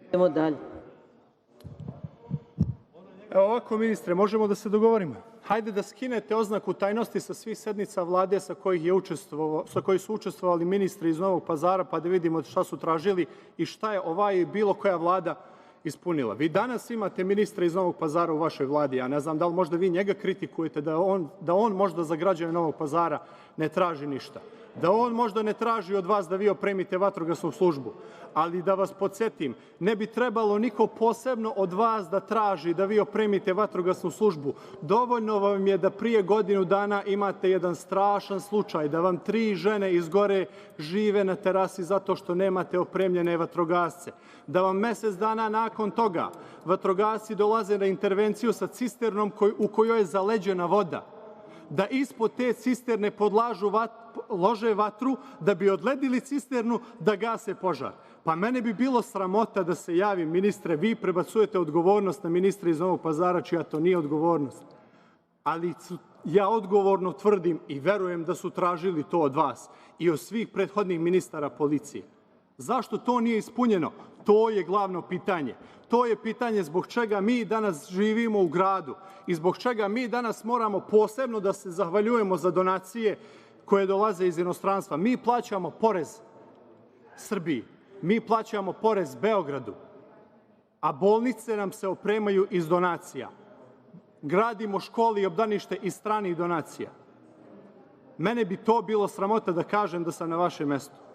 Idemo dalje. Evo ovako, ministre, možemo da se dogovorimo. Hajde da skinete oznaku tajnosti sa svih sednica vlade sa kojih su učestvovali ministri iz Novog Pazara, pa da vidimo šta su tražili i šta je ova i bilo koja vlada ispunila. Vi danas imate ministra iz Novog Pazara u vašoj vladi. Ja ne znam da li možda vi njega kritikujete, da on možda za građane Novog Pazara ne traži ništa. Da on možda ne traži od vas da vi opremite vatrogasnu službu. Ali da vas podsjetim, ne bi trebalo niko posebno od vas da traži da vi opremite vatrogasnu službu. Dovoljno vam je da prije godinu dana imate jedan strašan slučaj, da vam 3 žene izgore žive na terasi zato što nemate opremljene vatrogasce. Da vam mesec dana nakon toga vatrogasci dolaze na intervenciju sa cisternom u kojoj je zaleđena voda. Da ispod te cisterne lože vatru da bi odledili cisternu da gase požar. Pa mene bi bilo sramota da se javim, ministre, vi prebacujete odgovornost na ministra iz Novog Pazara, čija to nije odgovornost. Ali ja odgovorno tvrdim i verujem da su tražili to od vas i od svih prethodnih ministara policije. Zašto to nije ispunjeno? To je glavno pitanje. To je pitanje zbog čega mi danas živimo u gradu i zbog čega mi danas moramo posebno da se zahvaljujemo za donacije koje dolaze iz inostranstva. Mi plaćamo porez Srbiji, mi plaćamo porez Beogradu, a bolnice nam se opremaju iz donacija. Gradimo škole i obdanište iz stranih donacija. Mene bi to bilo sramota da kažem da sam na vašem mestu.